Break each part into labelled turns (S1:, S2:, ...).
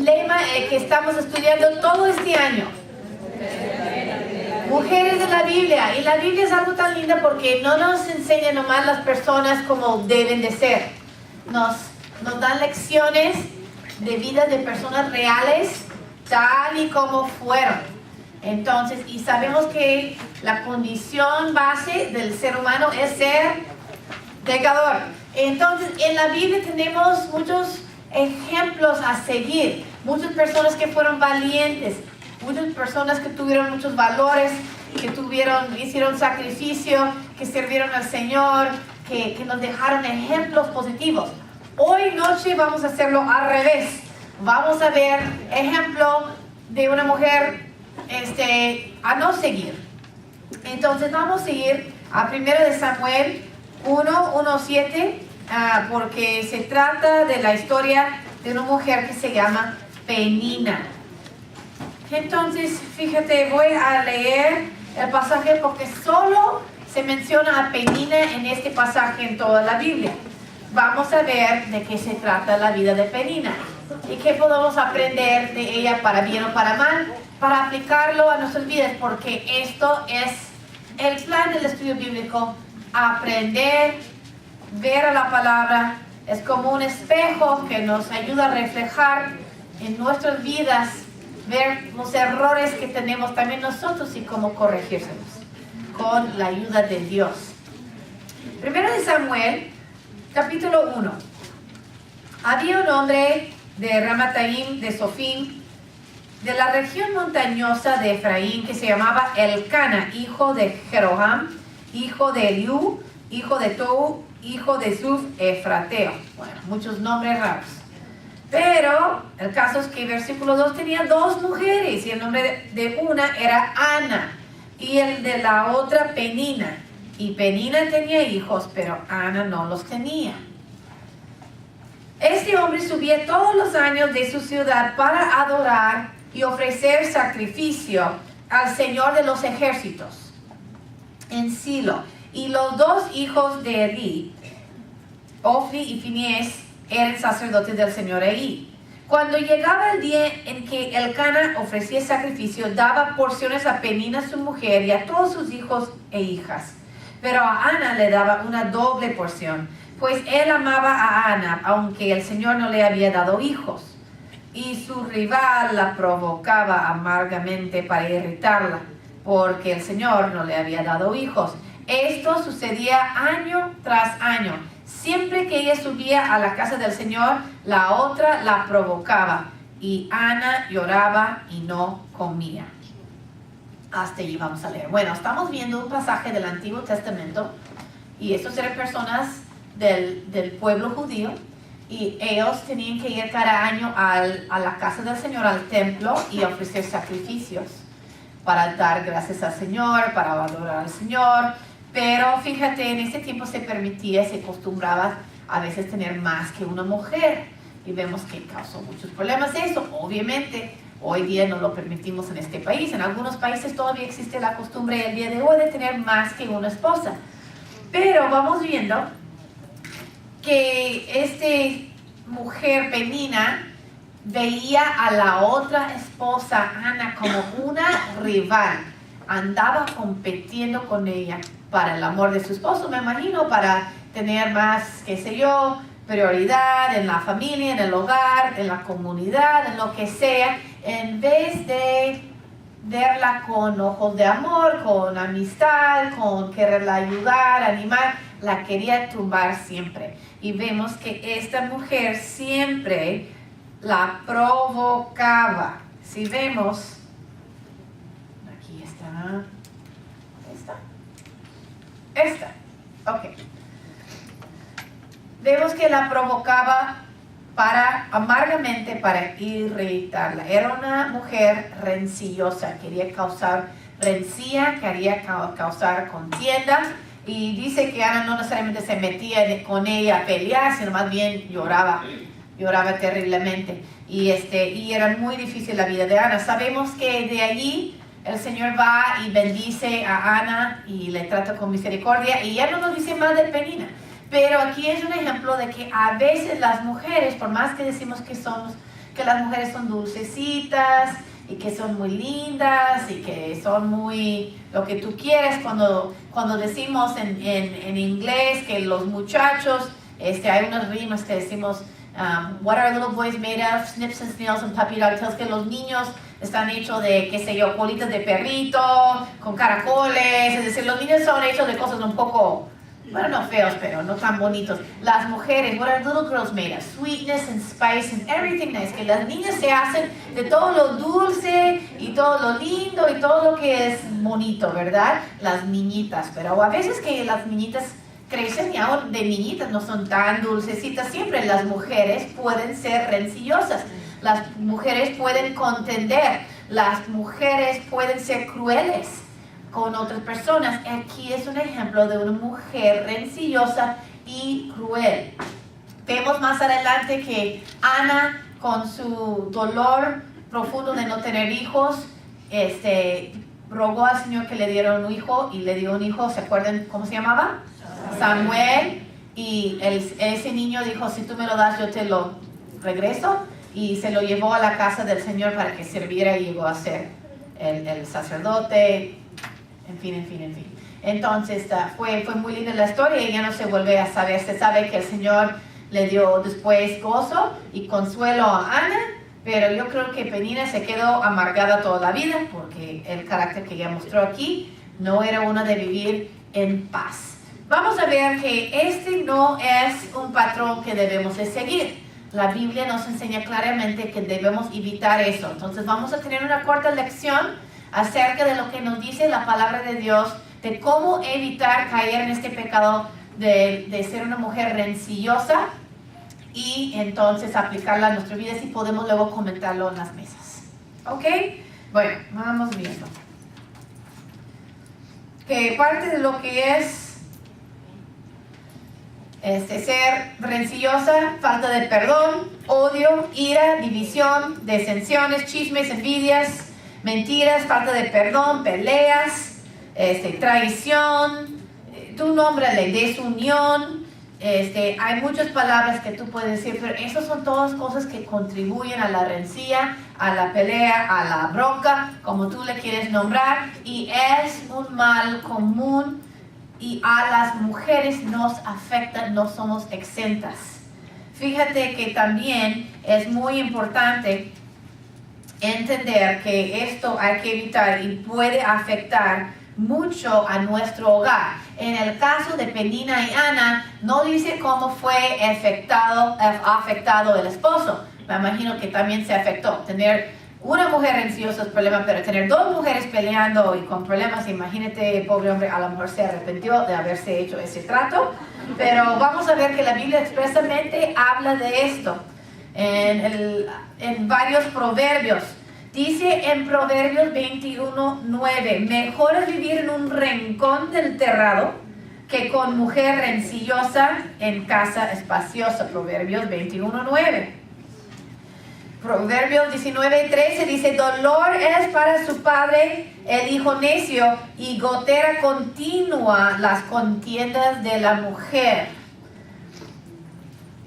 S1: lema que estamos estudiando todo este año. Mujeres de la Biblia. Y la Biblia es algo tan linda porque no nos enseña nomás las personas como deben de ser. Nos dan lecciones de vida de personas reales, tal y como fueron. Entonces, y sabemos que la condición base del ser humano es ser pecador. Entonces, en la Biblia tenemos muchos ejemplos a seguir. Muchas personas que fueron valientes, muchas personas que tuvieron muchos valores, que hicieron sacrificio, que sirvieron al Señor, que nos dejaron ejemplos positivos. Hoy noche vamos a hacerlo al revés. Vamos a ver ejemplo de una mujer a no seguir. Entonces vamos a ir a 1 de Samuel 1:7, porque se trata de la historia de una mujer que se llama Penina. Entonces, fíjate, voy a leer el pasaje porque solo se menciona a Penina en este pasaje en toda la Biblia. Vamos a ver de qué se trata la vida de Penina y qué podemos aprender de ella para bien o para mal, para aplicarlo a nuestras vidas, porque esto es el plan del estudio bíblico: aprender, ver a la palabra. Es como un espejo que nos ayuda a reflejar en nuestras vidas, ver los errores que tenemos también nosotros y cómo corregírselos con la ayuda de Dios. 1 de Samuel, capítulo 1. Había un hombre de Ramataim, de Sofim, de la región montañosa de Efraín, que se llamaba Elcana, hijo de Jeroham, hijo de Eliú, hijo de Tou, hijo de Suf, Efrateo. Bueno, muchos nombres raros. Pero el caso es que versículo 2 tenía dos mujeres, y el nombre de una era Ana y el de la otra Penina. Y Penina tenía hijos, pero Ana no los tenía. Este hombre subía todos los años de su ciudad para adorar y ofrecer sacrificio al Señor de los ejércitos en Silo. Y los dos hijos de Eli, Ofni y Finees, eran sacerdotes del Señor ahí. Cuando llegaba el día en que Elcana ofrecía sacrificio, daba porciones a Penina su mujer y a todos sus hijos e hijas. Pero a Ana le daba una doble porción, pues él amaba a Ana, aunque el Señor no le había dado hijos. Y su rival la provocaba amargamente para irritarla, porque el Señor no le había dado hijos. Esto sucedía año tras año. Siempre que ella subía a la casa del Señor, la otra la provocaba, y Ana lloraba y no comía. Hasta allí vamos a leer. Bueno, estamos viendo un pasaje del Antiguo Testamento, y estos eran personas del pueblo judío, y ellos tenían que ir cada año a la casa del Señor, al templo, y ofrecer sacrificios para dar gracias al Señor, para adorar al Señor. Pero fíjate, en ese tiempo se permitía, se acostumbraba a veces tener más que una mujer, y vemos que causó muchos problemas eso. Obviamente, hoy día no lo permitimos en este país. En algunos países todavía existe la costumbre el día de hoy de tener más que una esposa. Pero vamos viendo que esta mujer Penina veía a la otra esposa, Ana, como una rival. Andaba compitiendo con ella para el amor de su esposo, me imagino, para tener más, qué sé yo, prioridad en la familia, en el hogar, en la comunidad, en lo que sea, en vez de verla con ojos de amor, con amistad, con quererla ayudar, animar. La quería tumbar siempre. Y vemos que esta mujer siempre la provocaba. Si vemos, aquí está, esta, ok. Vemos que la provocaba amargamente para irritarla. Era una mujer rencillosa, quería causar rencilla, quería causar contienda. Y dice que Ana no necesariamente se metía con ella a pelear, sino más bien lloraba terriblemente. Y era muy difícil la vida de Ana. Sabemos que de allí el Señor va y bendice a Ana y le trata con misericordia. Y ya no nos dice más de Penina. Pero aquí es un ejemplo de que a veces las mujeres, por más que decimos que las mujeres son dulcecitas y que son muy lindas y que son muy lo que tú quieres. Cuando decimos en inglés que los muchachos, hay unas rimas que decimos, what are little boys made of? Snips and snails and puppy dog tails, que los niños están hechos de, qué sé yo, colitas de perrito, con caracoles, es decir, los niños son hechos de cosas un poco, bueno, no feos, pero no tan bonitos. Las mujeres, what are little girls made of? Sweetness and spice and everything nice. Que las niñas se hacen de todo lo dulce y todo lo lindo y todo lo que es bonito, ¿verdad? Las niñitas, pero a veces que las niñitas crecen y aún de niñitas no son tan dulcecitas. Siempre las mujeres pueden ser rencillosas, las mujeres pueden contender, las mujeres pueden ser crueles con otras personas. Aquí es un ejemplo de una mujer rencillosa y cruel. Vemos más adelante que Ana, con su dolor profundo de no tener hijos, rogó al Señor que le diera un hijo y le dio un hijo. ¿Se acuerdan cómo se llamaba? Samuel. Y ese niño dijo, si tú me lo das yo te lo regreso, y se lo llevó a la casa del Señor para que sirviera y llegó a ser el sacerdote, en fin. Entonces fue muy linda la historia y ya no se vuelve a saber. Se sabe que el Señor le dio después gozo y consuelo a Ana, pero yo creo que Penina se quedó amargada toda la vida porque el carácter que ella mostró aquí no era uno de vivir en paz. Vamos a ver que no es un patrón que debemos de seguir. La Biblia nos enseña claramente que debemos evitar eso. Entonces vamos a tener una corta lección acerca de lo que nos dice la palabra de Dios, de cómo evitar caer en este pecado de ser una mujer rencillosa y entonces aplicarla a nuestra vida, si podemos luego comentarlo en las mesas. ¿Ok? Bueno, vamos viendo. Que parte de lo que es ser rencillosa, falta de perdón, odio, ira, división, disensiones, chismes, envidias, mentiras, falta de perdón, peleas, traición, tú nómbrale, desunión. Hay muchas palabras que tú puedes decir, pero esas son todas cosas que contribuyen a la rencilla, a la pelea, a la bronca, como tú le quieres nombrar, y es un mal común y a las mujeres nos afecta, no somos exentas. Fíjate que también es muy importante entender que esto hay que evitar y puede afectar mucho a nuestro hogar. En el caso de Penina y Ana, no dice cómo fue afectado el esposo. Me imagino que también se afectó. Tener una mujer rencillosa es problema, pero tener dos mujeres peleando y con problemas, imagínate, pobre hombre, a lo mejor se arrepintió de haberse hecho ese trato. Pero vamos a ver que la Biblia expresamente habla de esto en varios proverbios. Dice en Proverbios 21:9, mejor es vivir en un rincón del terrado que con mujer rencillosa en casa espaciosa. Proverbios 21:9. Proverbios 19:13 dice, dolor es para su padre el hijo necio y gotera continua las contiendas de la mujer.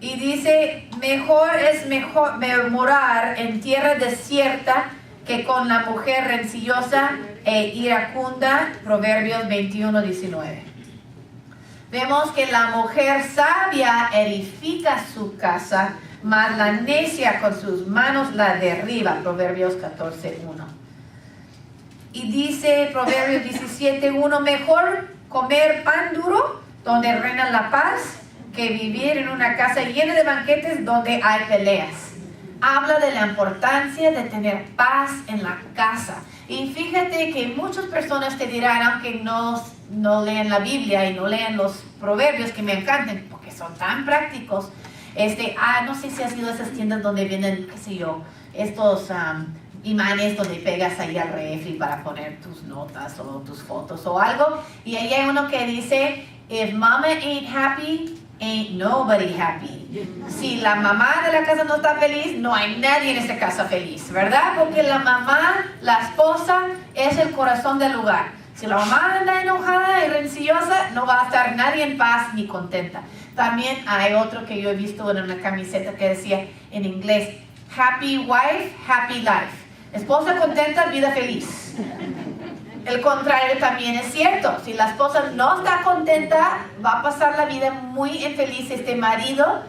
S1: Y dice, mejor es morar en tierra desierta que con la mujer rencillosa e iracunda. Proverbios 21:19. Vemos que la mujer sabia edifica su casa, mas la necia con sus manos la derriba. Proverbios 14:1. Y dice Proverbios 17:1, mejor comer pan duro donde reina la paz que vivir en una casa llena de banquetes donde hay peleas. Habla de la importancia de tener paz en la casa. Y fíjate que muchas personas te dirán, aunque no leen la Biblia y no leen los proverbios, que me encantan porque son tan prácticos. No sé si has ido a esas tiendas donde venden, qué sé yo, estos imanes donde pegas ahí al refri para poner tus notas o tus fotos o algo. Y ahí hay uno que dice, if mama ain't happy, ain't nobody happy. Si la mamá de la casa no está feliz, no hay nadie en esa casa feliz, ¿verdad? Porque la mamá, la esposa, es el corazón del hogar. Si la mamá anda enojada y rencillosa, no va a estar nadie en paz ni contenta. También hay otro que yo he visto en una camiseta que decía en inglés, happy wife, happy life. Esposa contenta, vida feliz. El contrario también es cierto. Si la esposa no está contenta, va a pasar la vida muy infeliz este marido.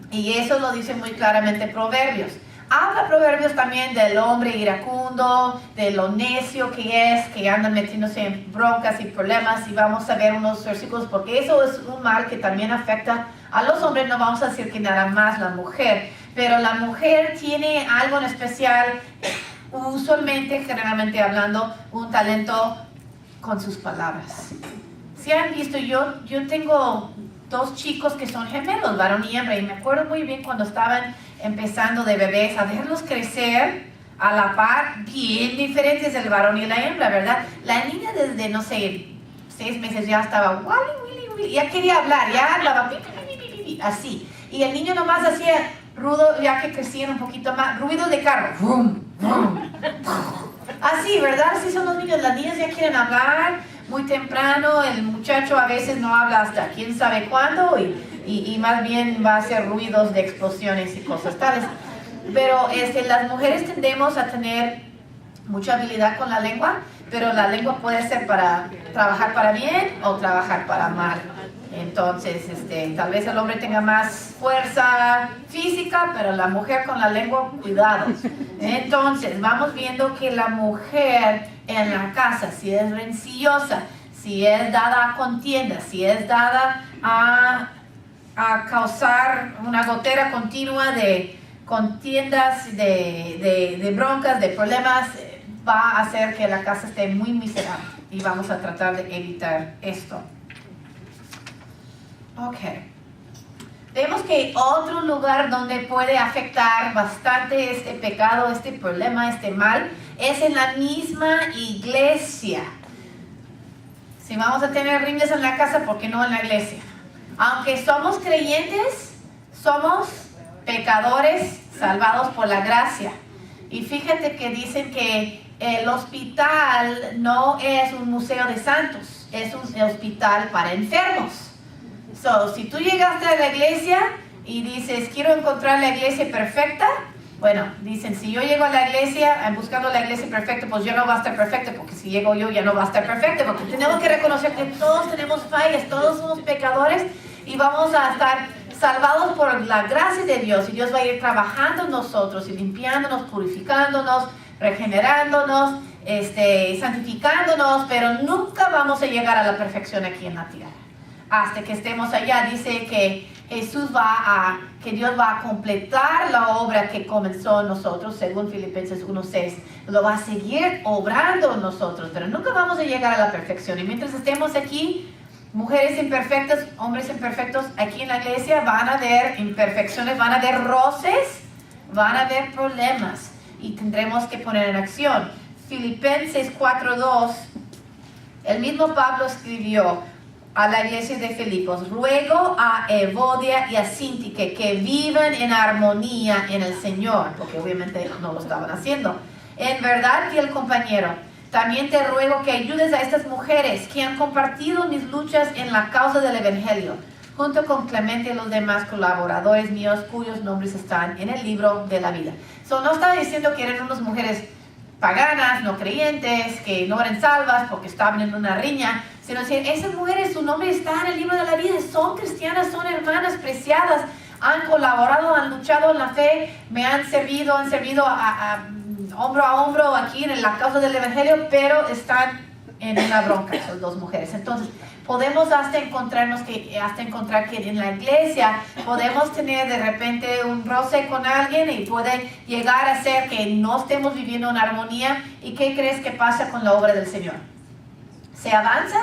S1: Y eso lo dice muy claramente Proverbios. Habla Proverbios también del hombre iracundo, de lo necio que anda metiéndose en broncas y problemas. Y vamos a ver unos versículos porque eso es un mal que también afecta a los hombres. No vamos a decir que nada más la mujer. Pero la mujer tiene algo en especial, usualmente, generalmente hablando, un talento con sus palabras. Si han visto, yo tengo 2 chicos que son gemelos, varón y hembra, y me acuerdo muy bien cuando estaban empezando de bebés a verlos crecer a la par, bien diferentes del varón y la hembra, ¿verdad? La niña desde, no sé, 6 meses ya estaba, ya quería hablar, ya hablaba, así. Y el niño nomás hacía ruido, ya que crecían un poquito más, ruido de carro. Así, ¿verdad? Así son los niños. Las niñas ya quieren hablar muy temprano. El muchacho a veces no habla hasta quién sabe cuándo y más bien va a hacer ruidos de explosiones y cosas tales. Pero las mujeres tendemos a tener mucha habilidad con la lengua, pero la lengua puede ser para trabajar para bien o trabajar para mal. Entonces, tal vez el hombre tenga más fuerza física, pero la mujer con la lengua, cuidado. Entonces, vamos viendo que la mujer en la casa, si es rencillosa, si es dada a contiendas, si es dada a causar una gotera continua de contiendas, de broncas, de problemas, va a hacer que la casa esté muy miserable. Y vamos a tratar de evitar esto. Ok. Vemos que otro lugar donde puede afectar bastante este pecado, este problema, este mal, es en la misma iglesia. Si vamos a tener riñas en la casa, ¿por qué no en la iglesia? Aunque somos creyentes, somos pecadores salvados por la gracia. Y fíjate que dicen que el hospital no es un museo de santos, es un hospital para enfermos. So, si tú llegaste a la iglesia y dices, quiero encontrar la iglesia perfecta, bueno, dicen, si yo llego a la iglesia buscando la iglesia perfecta, pues ya no va a estar perfecta, porque si llego yo ya no va a estar perfecta, porque tenemos que reconocer que todos tenemos fallas, todos somos pecadores y vamos a estar salvados por la gracia de Dios, y Dios va a ir trabajando en nosotros y limpiándonos, purificándonos, regenerándonos, santificándonos, pero nunca vamos a llegar a la perfección aquí en la tierra. Hasta que estemos allá, dice que que Dios va a completar la obra que comenzó en nosotros, según Filipenses 1:6. Lo va a seguir obrando en nosotros, pero nunca vamos a llegar a la perfección. Y mientras estemos aquí, mujeres imperfectas, hombres imperfectos, aquí en la iglesia van a haber imperfecciones, van a haber roces, van a haber problemas y tendremos que poner en acción. Filipenses 4:2, el mismo Pablo escribió a la iglesia de Filipos: ruego a Evodia y a Síntique que vivan en armonía en el Señor, porque obviamente no lo estaban haciendo. En verdad, fiel compañero, también te ruego que ayudes a estas mujeres que han compartido mis luchas en la causa del Evangelio, junto con Clemente y los demás colaboradores míos cuyos nombres están en el libro de la vida. No estaba diciendo que eran unas mujeres paganas, no creyentes, que no eran salvas porque estaban en una riña, sino decir, esas mujeres, su nombre está en el libro de la vida, son cristianas, son hermanas preciadas, han colaborado, han luchado en la fe, me han servido hombro a hombro aquí en la causa del Evangelio, pero están en una bronca esas 2 mujeres. Entonces, podemos hasta encontrar que en la iglesia podemos tener de repente un roce con alguien y puede llegar a ser que no estemos viviendo en armonía. ¿Y qué crees que pasa con la obra del Señor? ¿Se avanza?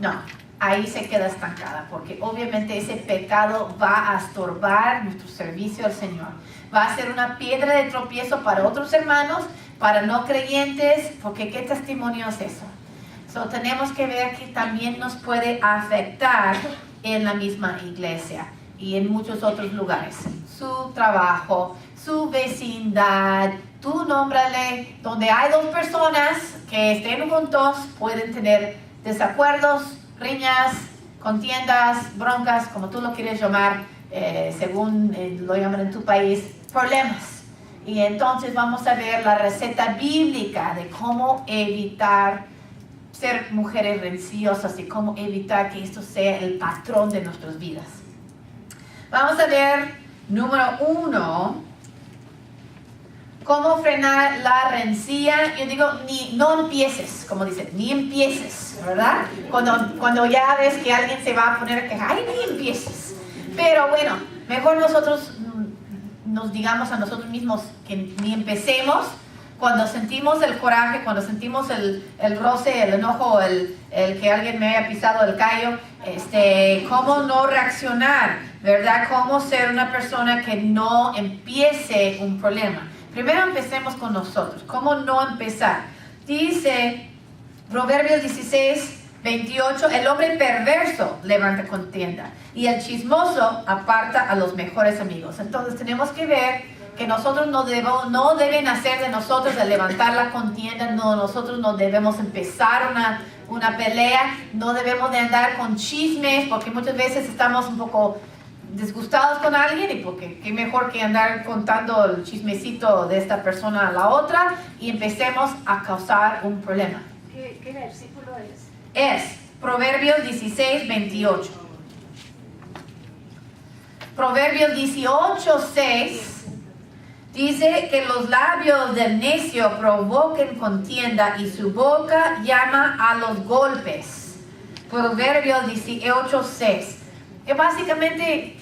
S1: No, ahí se queda estancada, porque obviamente ese pecado va a estorbar nuestro servicio al Señor. Va a ser una piedra de tropiezo para otros hermanos, para no creyentes, porque ¿qué testimonio es eso? Tenemos que ver que también nos puede afectar en la misma iglesia y en muchos otros lugares. Su trabajo, su vecindad, tú nómbrale, donde hay 2 personas que estén juntos, pueden tener desacuerdos, riñas, contiendas, broncas, como tú lo quieres llamar, según lo llaman en tu país, problemas. Y entonces vamos a ver la receta bíblica de cómo evitar ser mujeres renciosas y cómo evitar que esto sea el patrón de nuestras vidas. Vamos a ver, número 1, cómo frenar la rencilla. Yo digo, no empieces, como dicen, ni empieces, ¿verdad? Cuando ya ves que alguien se va a poner a quejar, ¡ay, ni empieces! Pero bueno, mejor nosotros nos digamos a nosotros mismos que ni empecemos. Cuando sentimos el coraje, cuando sentimos el roce, el enojo, el que alguien me haya pisado el callo, cómo no reaccionar, ¿verdad? Cómo ser una persona que no empiece un problema. Primero empecemos con nosotros. ¿Cómo no empezar? Dice Proverbios 16:28, el hombre perverso levanta contienda y el chismoso aparta a los mejores amigos. Entonces tenemos que ver que nosotros no deben hacer de nosotros de levantar la contienda. No, nosotros no debemos empezar una pelea, no debemos de andar con chismes, porque muchas veces estamos un poco disgustados con alguien y porque qué mejor que andar contando el chismecito de esta persona a la otra y empecemos a causar un problema.
S2: ¿Qué versículo es?
S1: Es Proverbios 16:28. Proverbios 18:6 dice que los labios del necio provoquen contienda y su boca llama a los golpes. Proverbios 18:6. Que básicamente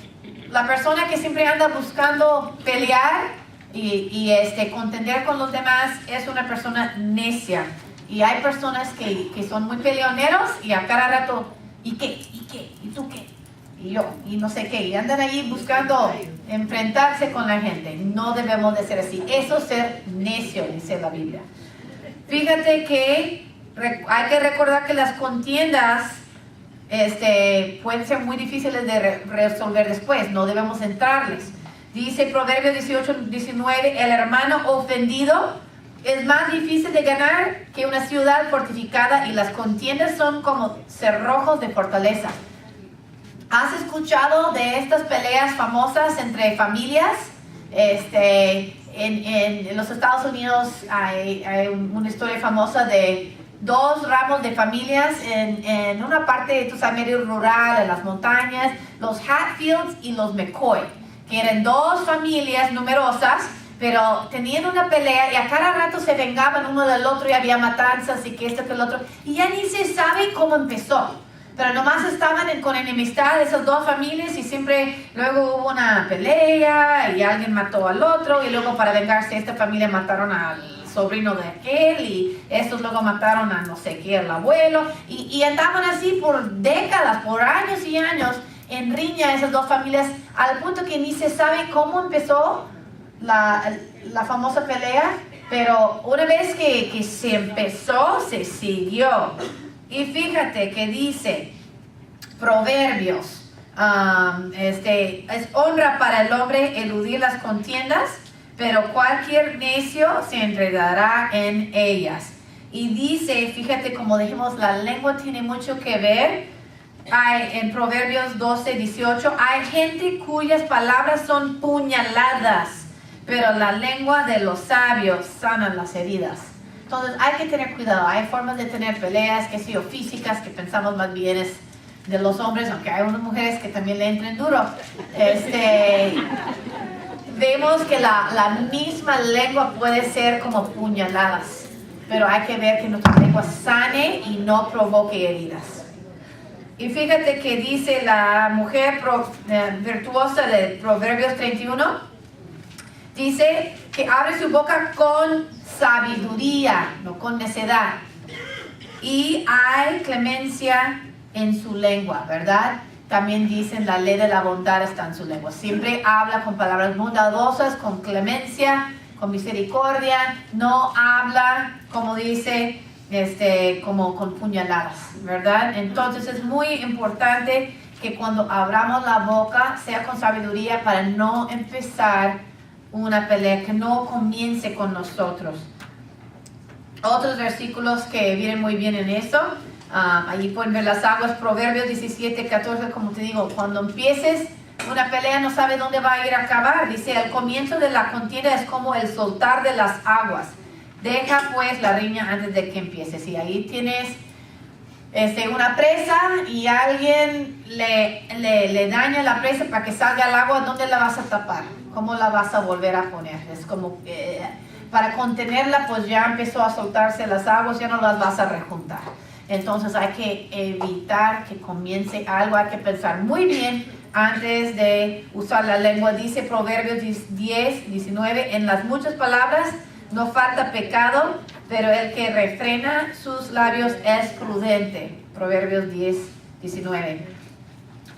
S1: la persona que siempre anda buscando pelear y contender con los demás es una persona necia. Y hay personas que son muy peleoneros y a cada rato, ¿y qué? ¿Y qué? ¿Y tú qué? Y yo, y no sé qué. Y andan ahí buscando enfrentarse con la gente. No debemos de ser así. Eso es ser necio, dice la Biblia. Fíjate que hay que recordar que las contiendas pueden ser muy difíciles de resolver después. No debemos entrarles. Dice Proverbios 18:19, el hermano ofendido es más difícil de ganar que una ciudad fortificada y las contiendas son como cerrojos de fortaleza. ¿Has escuchado de estas peleas famosas entre familias? En los Estados Unidos hay una historia famosa de 2 ramos de familias en una parte, tú sabes, medio rural, en las montañas, los Hatfields y los McCoy, que eran 2 familias numerosas, pero tenían una pelea y a cada rato se vengaban uno del otro y había matanzas y que esto que el otro, y ya ni se sabe cómo empezó. Pero nomás estaban con enemistad esas 2 familias y siempre luego hubo una pelea y alguien mató al otro y luego para vengarse esta familia mataron al sobrino de aquel y estos luego mataron a no sé qué, al abuelo y andaban así por décadas, por años y años en riña esas 2 familias al punto que ni se sabe cómo empezó la famosa pelea, pero una vez que se empezó, se siguió. Y fíjate que dice Proverbios, es honra para el hombre eludir las contiendas, pero cualquier necio se enredará en ellas. Y dice, fíjate como dijimos, la lengua tiene mucho que ver. En Proverbios 12:18, hay gente cuyas palabras son puñaladas, pero la lengua de los sabios sana las heridas. Entonces hay que tener cuidado. Hay formas de tener peleas, que sí, o físicas, que pensamos más bien es de los hombres, aunque hay unas mujeres que también le entren duro. Vemos que la misma lengua puede ser como puñaladas, pero hay que ver que nuestra lengua sane y no provoque heridas. Y fíjate que dice la mujer virtuosa de Proverbios 31, dice que abre su boca con sabiduría, no con necedad. Y hay clemencia en su lengua, ¿verdad? También dicen la ley de la bondad está en su lengua. Siempre habla con palabras bondadosas, con clemencia, con misericordia. No habla, como dice, como con puñaladas, ¿verdad? Entonces es muy importante que cuando abramos la boca sea con sabiduría para no empezar una pelea, que no comience con nosotros. Otros versículos que vienen muy bien en eso, allí pueden ver las aguas, Proverbios 17:14, como te digo, cuando empieces Una pelea no sabe dónde va a ir a acabar. Dice, el comienzo de la contienda es como el soltar de las aguas. Deja pues la riña antes de que empiece. Si ahí tienes una presa y alguien le daña la presa para que salga al agua, ¿dónde la vas a tapar? ¿Cómo la vas a volver a poner? Es como para contenerla, pues ya empezó a soltarse las aguas, ya no las vas a rejuntar. Entonces hay que evitar que comience algo, hay que pensar muy bien antes de usar la lengua. Dice Proverbios 10, 19, en las muchas palabras no falta pecado, pero el que refrena sus labios es prudente. Proverbios 10, 19.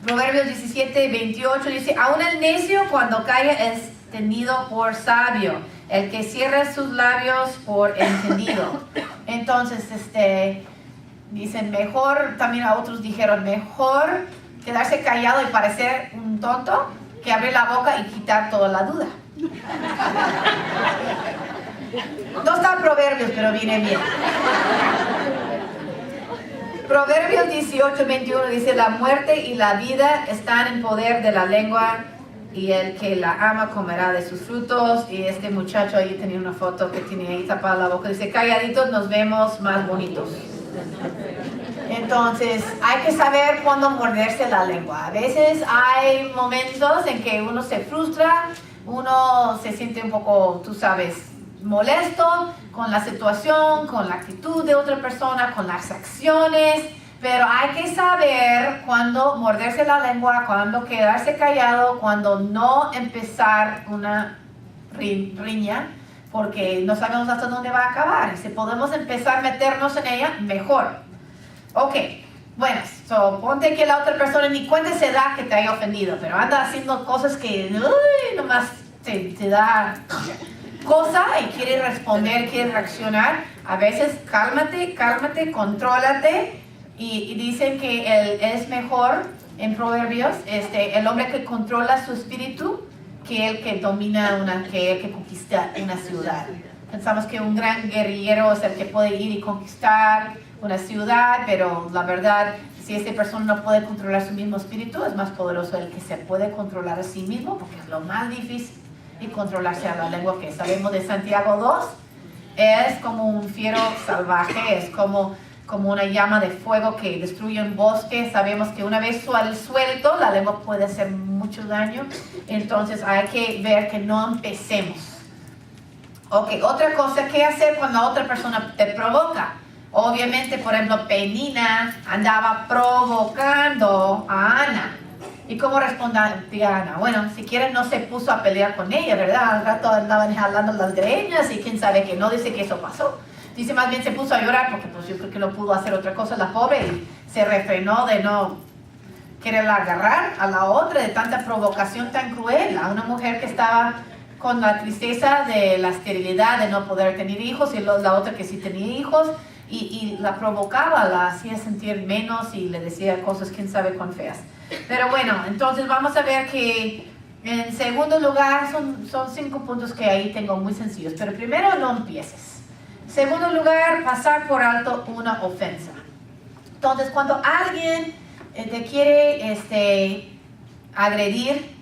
S1: Proverbios 17, 28 dice, aún el necio cuando calla es tenido por sabio, el que cierra sus labios por entendido. Entonces, dicen mejor, también a otros dijeron, mejor quedarse callado y parecer un tonto que abrir la boca y quitar toda la duda. No está en Proverbios, pero viene bien. Proverbios 18, 21 dice, la muerte y la vida están en poder de la lengua y el que la ama comerá de sus frutos. Y este muchacho ahí tenía una foto que tiene ahí tapada la boca, dice, calladitos nos vemos más bonitos. Entonces hay que saber cuándo morderse la lengua. A veces hay momentos en que uno se frustra, uno se siente un poco, tú sabes, molesto con la situación, con la actitud de otra persona, con las acciones, pero hay que saber cuándo morderse la lengua, cuándo quedarse callado, cuándo no empezar una riña, porque no sabemos hasta dónde va a acabar. Y si podemos empezar a meternos en ella, mejor. Ok, bueno, ponte que la otra persona ni cuenta se da que te haya ofendido, pero anda haciendo cosas que nomás te da cosa y quiere responder, quiere reaccionar. A veces cálmate, contrólate. Y dicen que es mejor en Proverbios el hombre que controla su espíritu que el que domina que el que conquista una ciudad. Pensamos que un gran guerrillero es el que puede ir y conquistar una ciudad, pero la verdad, si esta persona no puede controlar su mismo espíritu, es más poderoso el que se puede controlar a sí mismo, porque es lo más difícil, y controlarse a la lengua, que sabemos de Santiago 2, es como un fiero salvaje, es como una llama de fuego que destruye un bosque. Sabemos que una vez suelto, la lengua puede hacer mucho daño, entonces hay que ver que no empecemos. Ok, otra cosa, ¿qué hacer cuando otra persona te provoca? Obviamente, por ejemplo, Penina andaba provocando a Ana. ¿Y cómo respondió Ana? Bueno, si quieren no se puso a pelear con ella, ¿verdad? Al rato andaban jalando las greñas y quién sabe que no, dice que eso pasó. Dice más bien se puso a llorar porque pues yo creo que no pudo hacer otra cosa la pobre y se refrenó de no quererla agarrar a la otra, de tanta provocación tan cruel a una mujer que estaba con la tristeza de la esterilidad, de no poder tener hijos, y la otra que sí tenía hijos, y la provocaba, la hacía sentir menos y le decía cosas quién sabe cuán feas. Pero bueno, entonces vamos a ver que en segundo lugar son 5 puntos que ahí tengo muy sencillos, pero primero no empieces. Segundo lugar, pasar por alto una ofensa. Entonces cuando alguien te quiere agredir,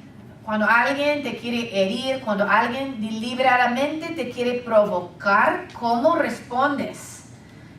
S1: cuando alguien te quiere herir, cuando alguien deliberadamente te quiere provocar, ¿cómo respondes?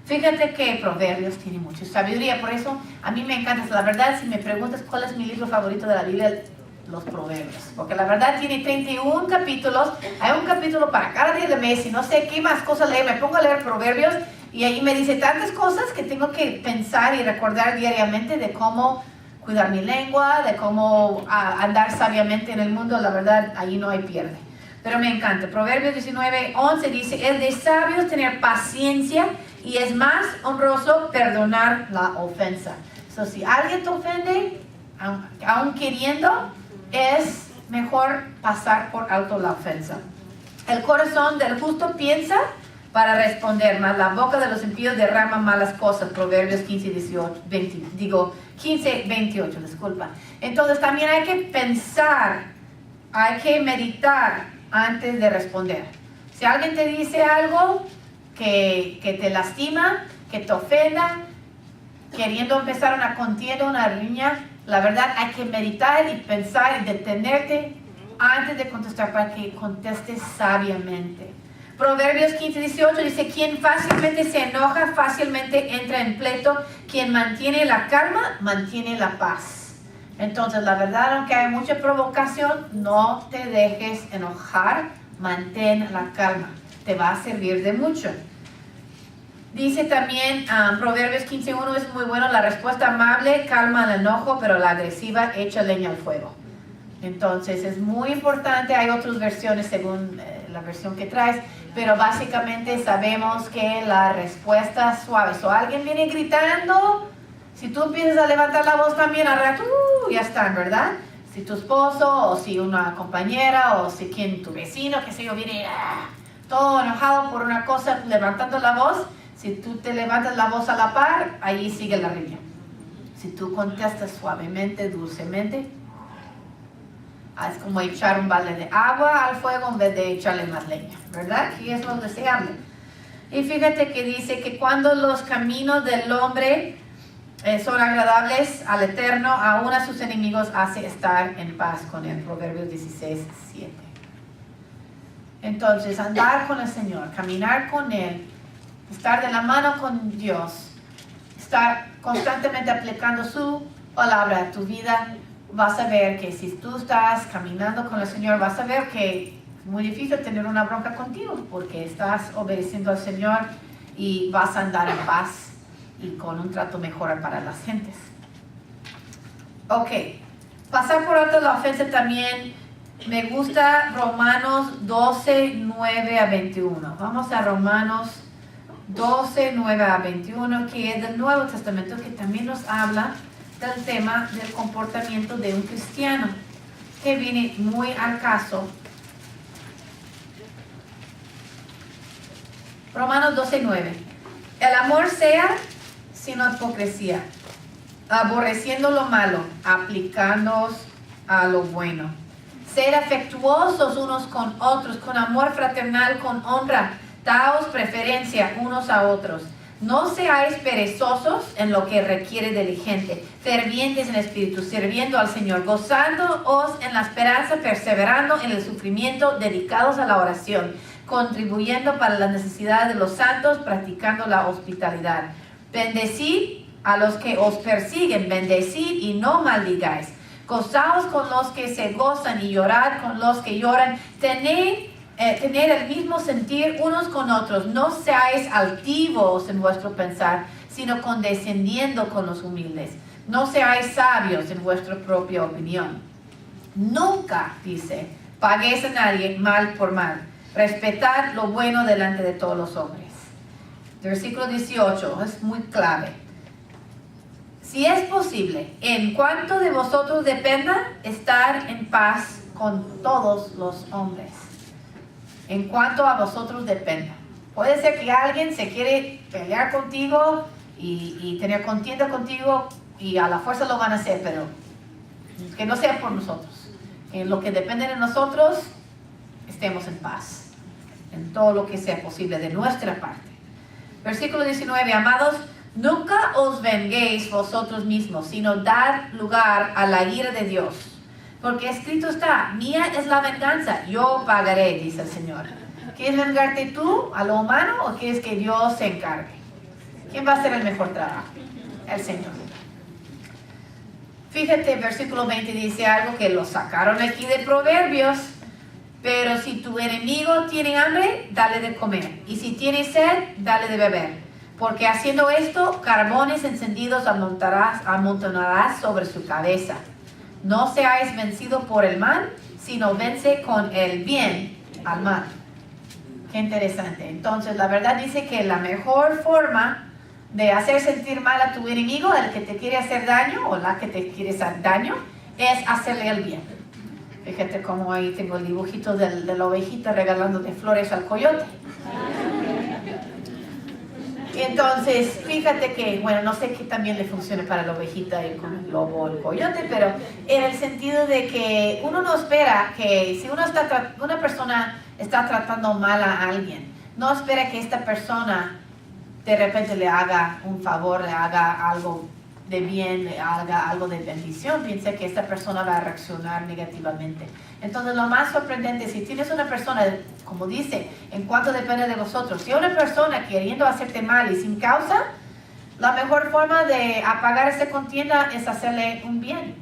S1: Fíjate que Proverbios tiene mucha sabiduría, por eso a mí me encanta. La verdad, si me preguntas cuál es mi libro favorito de la Biblia, los Proverbios, porque la verdad tiene 31 capítulos, hay un capítulo para cada día del mes y no sé qué más cosas leer, me pongo a leer Proverbios y ahí me dice tantas cosas que tengo que pensar y recordar diariamente de cómo cuidar mi lengua, de cómo andar sabiamente en el mundo. La verdad, ahí no hay pierde. Pero me encanta. Proverbios 19:11 dice, es de sabios tener paciencia y es más honroso perdonar la ofensa. Si alguien te ofende, aun queriendo, es mejor pasar por alto la ofensa. El corazón del justo piensa para responder, mas la boca de los impíos derrama malas cosas. Proverbios 15:28, disculpa. Entonces también hay que pensar, hay que meditar antes de responder. Si alguien te dice algo que te lastima, que te ofenda, queriendo empezar una contienda, una riña, La verdad, hay que meditar y pensar y detenerte antes de contestar para que contestes sabiamente. Proverbios 15:18 dice, quien fácilmente se enoja, fácilmente entra en pleito. Quien mantiene la calma, mantiene la paz. Entonces, la verdad, aunque hay mucha provocación, no te dejes enojar, mantén la calma. Te va a servir de mucho. Dice también Proverbios 15:1 es muy bueno, la respuesta amable calma el enojo, pero la agresiva echa leña al fuego. Entonces es muy importante, hay otras versiones según la versión que traes, pero básicamente sabemos que la respuesta es suave. O alguien viene gritando, si tú empiezas a levantar la voz también, al rato, ya están, ¿verdad? Si tu esposo, o si una compañera, o si tu vecino, qué sé yo, viene todo enojado por una cosa, levantando la voz. Si tú te levantas la voz a la par, ahí sigue la riña. Si tú contestas suavemente, dulcemente, es como echar un balde de agua al fuego en vez de echarle más leña, ¿verdad? Y es lo deseable. Y fíjate que dice que cuando los caminos del hombre son agradables al Eterno, aún a sus enemigos hace estar en paz con él. Proverbios 16:7. Entonces, andar con el Señor, caminar con Él, estar de la mano con Dios, estar constantemente aplicando su palabra a tu vida, vas a ver que si tú estás caminando con el Señor, vas a ver que es muy difícil tener una bronca contigo, porque estás obedeciendo al Señor y vas a andar en paz y con un trato mejor para las gentes. Ok, pasar por alto la ofensa también. Me gusta Romanos 12:9-21. Vamos a Romanos 12:9-21, que es del Nuevo Testamento, que también nos habla del tema del comportamiento de un cristiano, que viene muy al caso. Romanos 12:9. El amor sea sin hipocresía, aborreciendo lo malo, aplicándoos a lo bueno. Ser afectuosos unos con otros, con amor fraternal, con honra. Daos preferencia unos a otros. No seáis perezosos en lo que requiere diligente, fervientes en espíritu, sirviendo al Señor, gozándoos en la esperanza, perseverando en el sufrimiento, dedicados a la oración, contribuyendo para las necesidades de los santos, practicando la hospitalidad. Bendecid a los que os persiguen, bendecid y no maldigáis. Gozaos con los que se gozan y llorad con los que lloran. Tener el mismo sentir unos con otros. No seáis altivos en vuestro pensar, sino condescendiendo con los humildes. No seáis sabios en vuestra propia opinión. Nunca, dice, paguéis a nadie mal por mal. Respetad lo bueno delante de todos los hombres. Versículo 18 es muy clave. Si es posible, en cuanto de vosotros dependa, estar en paz con todos los hombres. En cuanto a vosotros dependa. Puede ser que alguien se quiere pelear contigo y tener contienda contigo y a la fuerza lo van a hacer, pero que no sea por nosotros. En lo que depende de nosotros, estemos en paz. En todo lo que sea posible de nuestra parte. Versículo 19, amados, nunca os venguéis vosotros mismos, sino dad lugar a la ira de Dios. Porque escrito está, mía es la venganza, yo pagaré, dice el Señor. ¿Quieres vengarte tú a lo humano o quieres que Dios se encargue? ¿Quién va a hacer el mejor trabajo? El Señor. Fíjate, versículo 20 dice algo que lo sacaron aquí de Proverbios. Pero si tu enemigo tiene hambre, dale de comer. Y si tiene sed, dale de beber. Porque haciendo esto, carbones encendidos amontonarás sobre su cabeza. No seáis vencidos por el mal, sino vence con el bien al mal. Qué interesante. Entonces, la verdad dice que la mejor forma de hacer sentir mal a tu enemigo, el que te quiere hacer daño o la que te quiere hacer daño, es hacerle el bien. Fíjate cómo ahí tengo el dibujito de la ovejita regalando de flores al coyote. Entonces, fíjate que, bueno, no sé qué también le funcione para la ovejita y con el lobo o el coyote, pero en el sentido de que uno no espera que si una persona está tratando mal a alguien, no espera que esta persona de repente le haga un favor, le haga algo de bien, haga algo de bendición, piensa que esta persona va a reaccionar negativamente. Entonces, lo más sorprendente, si tienes una persona, como dice, en cuanto depende de vosotros, si una persona queriendo hacerte mal y sin causa, la mejor forma de apagar esa contienda es hacerle un bien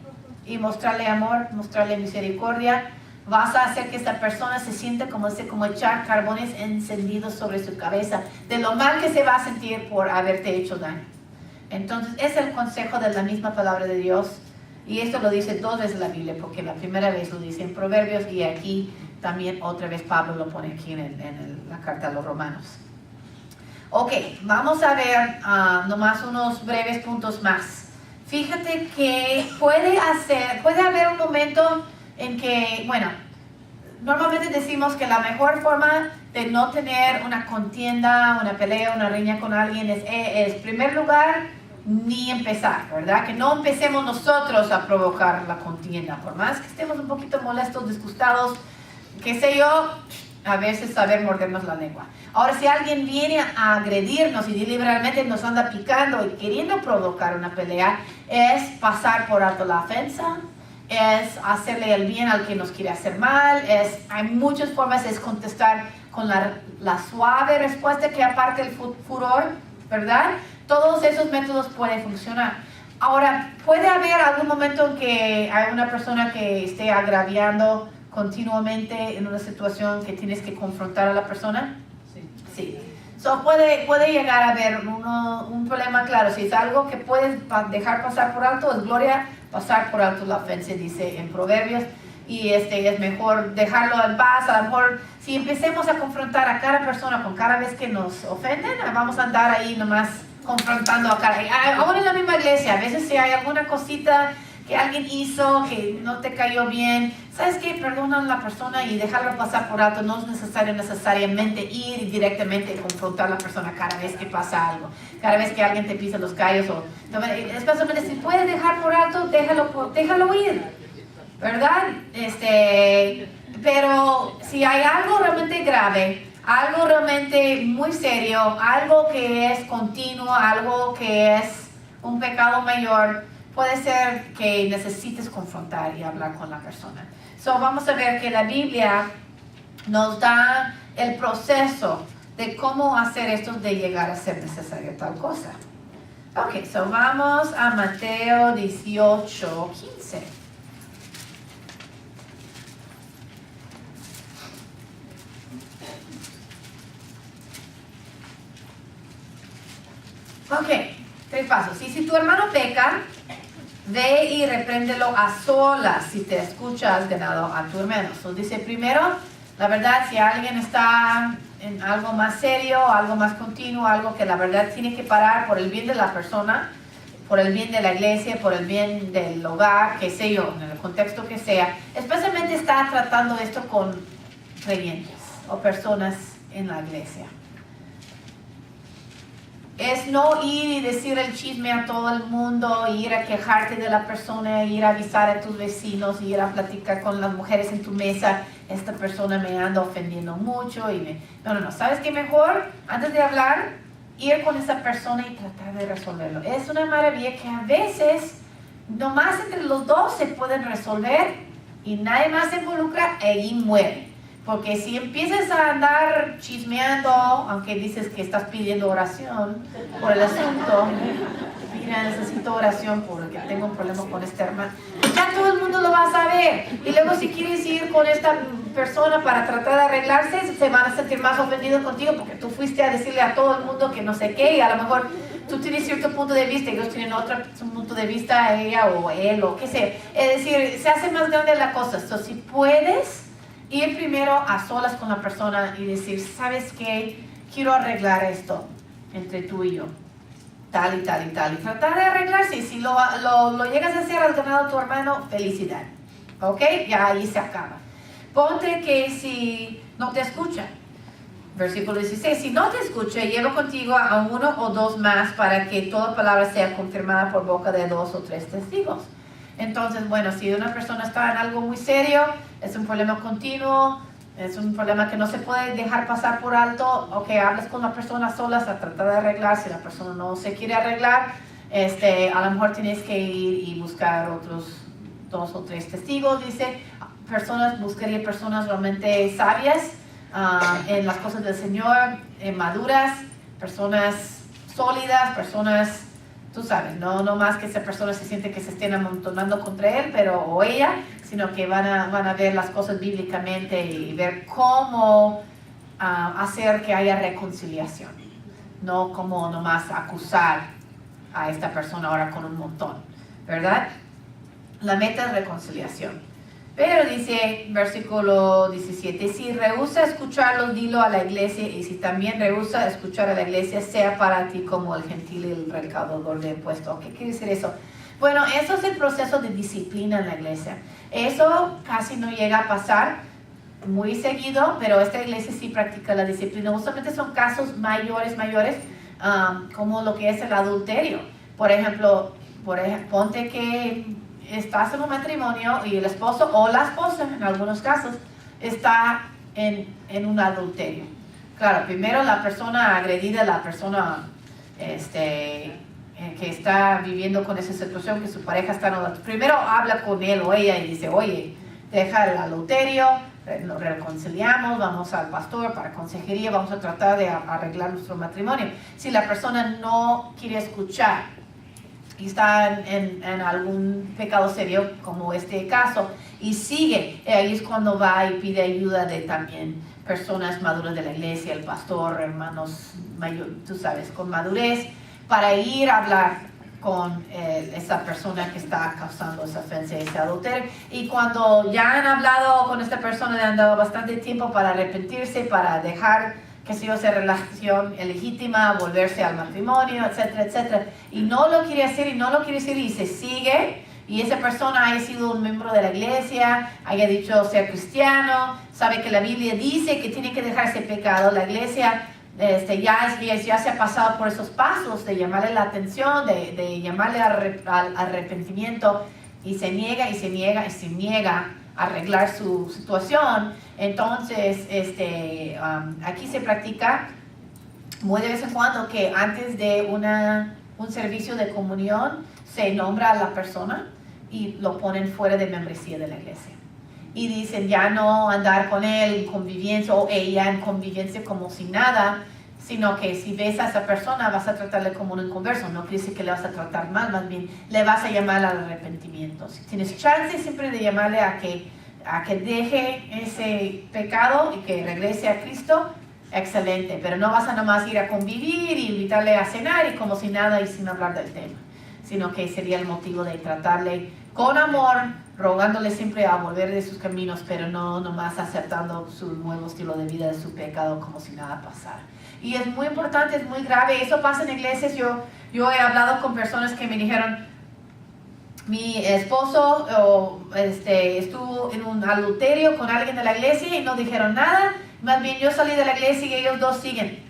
S1: y mostrarle amor, mostrarle misericordia. Vas a hacer que esta persona se sienta como echar carbones encendidos sobre su cabeza, de lo mal que se va a sentir por haberte hecho daño. Entonces, es el consejo de la misma palabra de Dios. Y esto lo dice 2 veces la Biblia, porque la primera vez lo dice en Proverbios y aquí también otra vez Pablo lo pone aquí en la carta a los Romanos. Ok, vamos a ver nomás unos breves puntos más. Fíjate que puede haber un momento en que, bueno, normalmente decimos que la mejor forma de no tener una contienda, una pelea, una riña con alguien es en primer lugar, ni empezar, ¿verdad? Que no empecemos nosotros a provocar la contienda, por más que estemos un poquito molestos, disgustados, qué sé yo, a veces saber mordernos la lengua. Ahora, si alguien viene a agredirnos y deliberadamente nos anda picando y queriendo provocar una pelea, es pasar por alto la ofensa, es hacerle el bien al que nos quiere hacer mal, hay muchas formas, es contestar con la suave respuesta que aparte el furor, ¿verdad? Todos esos métodos pueden funcionar. Ahora, puede haber algún momento en que hay una persona que esté agraviando continuamente en una situación que tienes que confrontar a la persona. Sí. So, puede llegar a haber un problema, claro. Si es algo que puedes dejar pasar por alto, es gloria pasar por alto la ofensa, dice en Proverbios. Y es mejor dejarlo en paz. A lo mejor, si empecemos a confrontar a cada persona con cada vez que nos ofenden, vamos a andar ahí nomás confrontando a cada... Ahora en la misma iglesia, a veces si hay alguna cosita que alguien hizo que no te cayó bien, ¿sabes qué? Perdona a la persona y dejarlo pasar por alto. No es necesario necesariamente ir directamente a confrontar a la persona cada vez que pasa algo, cada vez que alguien te pisa los callos. Especialmente si puedes dejar por alto, déjalo ir, ¿verdad? Pero si hay algo realmente grave, algo realmente muy serio, algo que es continuo, algo que es un pecado mayor, puede ser que necesites confrontar y hablar con la persona. So, vamos a ver que la Biblia nos da el proceso de cómo hacer esto de llegar a ser necesario tal cosa. Ok, so vamos a Mateo 18, 15. Ok, 3 pasos. Y si tu hermano peca, ve y repréndelo a solas. Si te escucha, has ganado a tu hermano. So, dice primero, la verdad, si alguien está en algo más serio, algo más continuo, algo que la verdad tiene que parar por el bien de la persona, por el bien de la iglesia, por el bien del hogar, qué sé yo, en el contexto que sea, especialmente está tratando esto con creyentes o personas en la iglesia. Es no ir y decir el chisme a todo el mundo, ir a quejarte de la persona, ir a avisar a tus vecinos, ir a platicar con las mujeres en tu mesa. Esta persona me anda ofendiendo mucho. No. ¿Sabes qué? Mejor, antes de hablar, ir con esa persona y tratar de resolverlo. Es una maravilla que a veces, nomás entre los dos se pueden resolver y nadie más se involucra y ahí muere. Porque si empiezas a andar chismeando, aunque dices que estás pidiendo oración por el asunto, mira, necesito oración porque tengo un problema con este hermano, ya todo el mundo lo va a saber. Y luego si quieres ir con esta persona para tratar de arreglarse, se van a sentir más ofendidos contigo porque tú fuiste a decirle a todo el mundo que no sé qué, y a lo mejor tú tienes cierto punto de vista y ellos tienen otro punto de vista, ella o él o qué sé. Es decir, se hace más grande la cosa. Entonces, si puedes ir primero a solas con la persona y decir, ¿sabes qué? Quiero arreglar esto entre tú y yo, tal y tal y tal, y tratar de arreglarse. Y si lo llegas a hacer, has ganado a tu hermano, felicidad, ¿ok? Ya ahí se acaba. Ponte que si no te escucha, versículo 16, si no te escucha, lleva contigo a 1 o 2 más para que toda palabra sea confirmada por boca de 2 o 3 testigos. Entonces, bueno, si una persona está en algo muy serio, es un problema continuo, es un problema que no se puede dejar pasar por alto, ok, hablas con la persona solas a tratar de arreglar. Si la persona no se quiere arreglar, A lo mejor tienes que ir y buscar otros 2 o 3 testigos, dice. Buscaría personas realmente sabias en las cosas del Señor, maduras, personas sólidas, personas, tú sabes, no más que esa persona se siente que se estén amontonando contra él, o ella, sino que van a ver las cosas bíblicamente y ver cómo hacer que haya reconciliación, no como nomás acusar a esta persona ahora con un montón, ¿verdad? La meta es reconciliación. Pero dice, versículo 17, si rehúsa escucharlo, dilo a la iglesia, y si también rehúsa escuchar a la iglesia, sea para ti como el gentil y el recaudador de impuestos. ¿Qué quiere decir eso? Bueno, eso es el proceso de disciplina en la iglesia. Eso casi no llega a pasar muy seguido, pero esta iglesia sí practica la disciplina. Usualmente son casos mayores, como lo que es el adulterio. Por ejemplo, ponte que estás en un matrimonio y el esposo o la esposa, en algunos casos, está en un adulterio. Claro, primero la persona agredida, la persona que está viviendo con esa situación, que su pareja está en adulterio, primero habla con él o ella y dice, oye, deja el adulterio, nos reconciliamos, vamos al pastor para consejería, vamos a tratar de arreglar nuestro matrimonio. Si la persona no quiere escuchar y está en algún pecado serio, como este caso, y sigue, ahí es cuando va y pide ayuda de también personas maduras de la iglesia, el pastor, hermanos, tú sabes, con madurez, para ir a hablar con esa persona que está causando esa ofensa, ese adulterio. Y cuando ya han hablado con esta persona, le han dado bastante tiempo para arrepentirse, para dejar que si esa relación legítima, volverse al matrimonio, etcétera, etcétera. Y no lo quiere hacer y se sigue. Y esa persona haya sido un miembro de la iglesia, haya dicho ser cristiano, sabe que la Biblia dice que tiene que dejar ese pecado. La iglesia ya se ha pasado por esos pasos de llamarle la atención, de llamarle al arrepentimiento, y se niega a arreglar su situación. Entonces, aquí se practica muy de vez en cuando que antes de un servicio de comunión se nombra a la persona y lo ponen fuera de membresía de la iglesia. Y dicen ya no andar con él en convivencia o ella en convivencia como si nada, sino que si ves a esa persona vas a tratarle como un inconverso. No quiere decir que le vas a tratar mal, más bien le vas a llamar al arrepentimiento. Si tienes chance siempre de llamarle a que deje ese pecado y que regrese a Cristo, excelente, pero no vas a nomás ir a convivir y invitarle a cenar y como si nada y sin hablar del tema, sino que sería el motivo de tratarle con amor, rogándole siempre a volver de sus caminos, pero no nomás aceptando su nuevo estilo de vida, de su pecado, como si nada pasara. Y es muy importante, es muy grave, eso pasa en iglesias. Yo he hablado con personas que me dijeron, mi esposo estuvo en un adulterio con alguien de la iglesia y no dijeron nada, más bien yo salí de la iglesia y ellos dos siguen.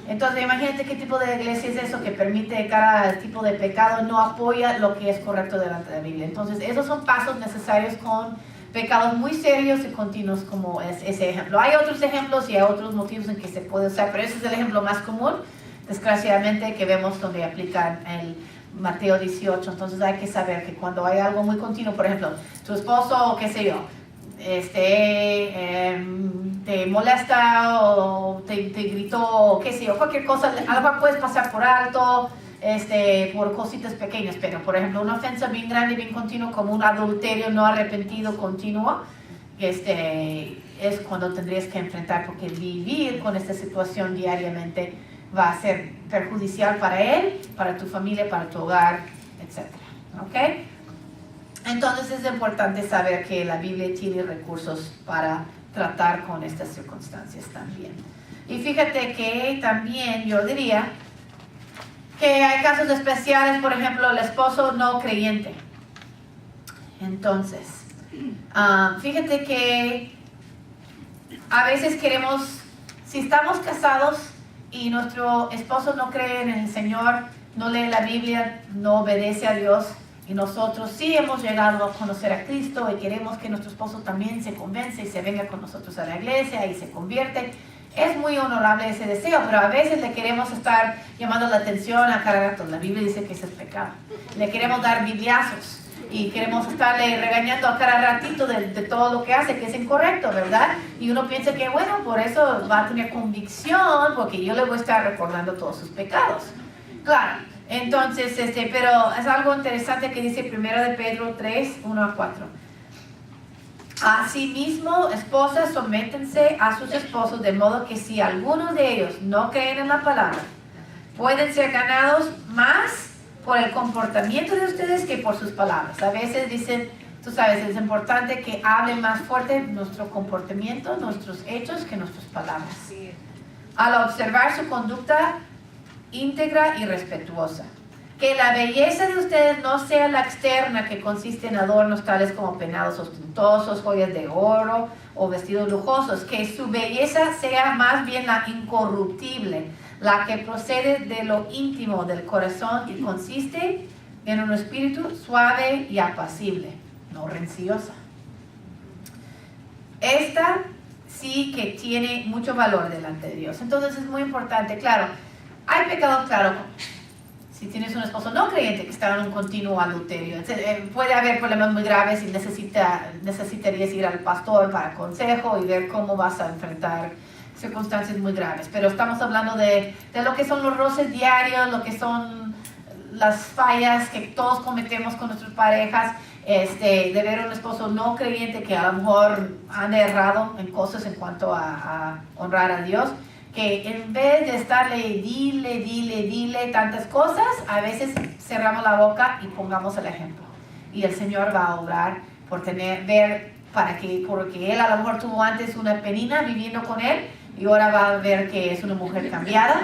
S1: Entonces imagínate qué tipo de iglesia es eso, que permite cada tipo de pecado, no apoya lo que es correcto delante de la Biblia. Entonces esos son pasos necesarios con pecados muy serios y continuos, como es ese ejemplo. Hay otros ejemplos y hay otros motivos en que se puede usar, pero ese es el ejemplo más común, desgraciadamente, que vemos donde aplican el Mateo 18. Entonces hay que saber que cuando hay algo muy continuo, por ejemplo, tu esposo, qué sé yo, te molesta o te gritó, o qué sé yo, cualquier cosa, a lo mejor puedes pasar por alto, por cositas pequeñas, pero por ejemplo una ofensa bien grande, bien continua, como un adulterio no arrepentido continuo, es cuando tendrías que enfrentar, porque vivir con esta situación diariamente va a ser perjudicial para él, para tu familia, para tu hogar, etc. ¿Ok? Entonces es importante saber que la Biblia tiene recursos para tratar con estas circunstancias también. Y fíjate que también yo diría que hay casos especiales, por ejemplo, el esposo no creyente. Entonces, fíjate que a veces queremos, si estamos casados y nuestro esposo no cree en el Señor, no lee la Biblia, no obedece a Dios, y nosotros sí hemos llegado a conocer a Cristo y queremos que nuestro esposo también se convence y se venga con nosotros a la iglesia y se convierte, Es muy honorable ese deseo, pero a veces le queremos estar llamando la atención a cada rato. La Biblia dice que eso es pecado. Le queremos dar bibliazos y queremos estarle regañando a cada ratito de todo lo que hace, que es incorrecto, ¿verdad? Y uno piensa que, bueno, por eso va a tener convicción, porque yo le voy a estar recordando todos sus pecados. Claro, entonces, pero es algo interesante que dice 1 de Pedro 3, 1 a 4. Asimismo, esposas, sométense a sus esposos, de modo que si algunos de ellos no creen en la palabra, pueden ser ganados más por el comportamiento de ustedes que por sus palabras. A veces dicen, tú sabes, es importante que hable más fuerte nuestro comportamiento, nuestros hechos, que nuestras palabras. Al observar su conducta íntegra y respetuosa. Que la belleza de ustedes no sea la externa, que consiste en adornos tales como peinados ostentosos, joyas de oro o vestidos lujosos. Que su belleza sea más bien la incorruptible, la que procede de lo íntimo del corazón y consiste en un espíritu suave y apacible, no rencillosa. Esta sí que tiene mucho valor delante de Dios. Entonces es muy importante, claro, hay pecados, claro. Si tienes un esposo no creyente que está en un continuo adulterio, puede haber problemas muy graves y necesitarías ir al pastor para consejo y ver cómo vas a enfrentar circunstancias muy graves. Pero estamos hablando de lo que son los roces diarios, lo que son las fallas que todos cometemos con nuestras parejas, de ver un esposo no creyente que a lo mejor han errado en cosas en cuanto a honrar a Dios, que en vez de estarle dile tantas cosas, a veces cerramos la boca y pongamos el ejemplo. Y el Señor va a obrar porque él a lo mejor tuvo antes una penina viviendo con él y ahora va a ver que es una mujer cambiada,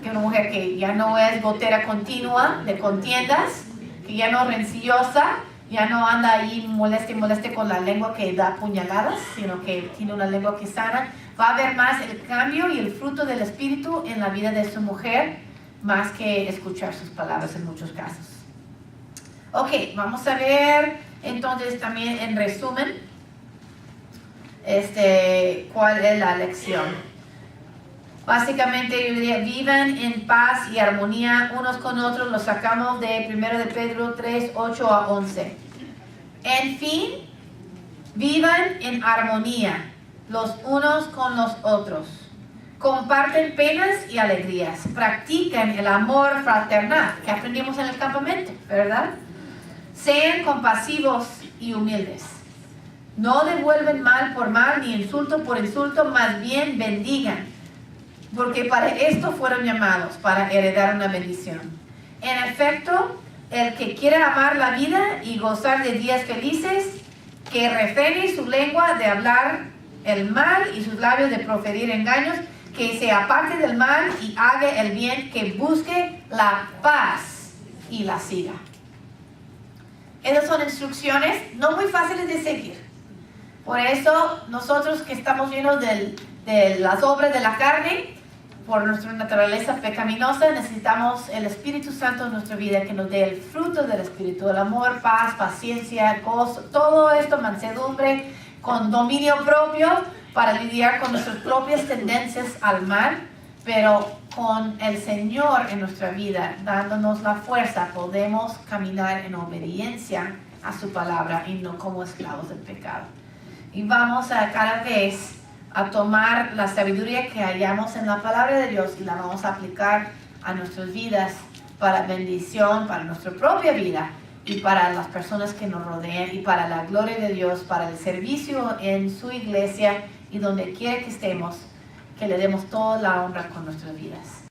S1: que una mujer que ya no es gotera continua de contiendas, que ya no es rencillosa, ya no anda ahí moleste con la lengua que da puñaladas, sino que tiene una lengua que sana. Va a haber más el cambio y el fruto del Espíritu en la vida de su mujer, más que escuchar sus palabras en muchos casos. Ok, vamos a ver entonces también en resumen cuál es la lección. Básicamente yo diría, vivan en paz y armonía unos con otros. Lo sacamos de 1 de Pedro 3, 8 a 11. En fin, vivan en armonía los unos con los otros. Comparten penas y alegrías. Practican el amor fraternal que aprendimos en el campamento, ¿verdad? Sean compasivos y humildes. No devuelven mal por mal ni insulto por insulto, más bien bendigan, porque para esto fueron llamados, para heredar una bendición. En efecto, el que quiera amar la vida y gozar de días felices, que refrene su lengua de hablar el mal y sus labios de proferir engaños, que se aparte del mal y haga el bien, que busque la paz y la siga. Esas son instrucciones no muy fáciles de seguir. Por eso nosotros que estamos llenos de las obras de la carne, por nuestra naturaleza pecaminosa, necesitamos el Espíritu Santo en nuestra vida, que nos dé el fruto del Espíritu, el amor, paz, paciencia, gozo, todo esto, mansedumbre, con dominio propio para lidiar con nuestras propias tendencias al mal, pero con el Señor en nuestra vida, dándonos la fuerza, podemos caminar en obediencia a su palabra y no como esclavos del pecado. Y vamos a cada vez a tomar la sabiduría que hallamos en la palabra de Dios y la vamos a aplicar a nuestras vidas para bendición, para nuestra propia vida y para las personas que nos rodean y para la gloria de Dios, para el servicio en su iglesia y donde quiera que estemos, que le demos toda la honra con nuestras vidas.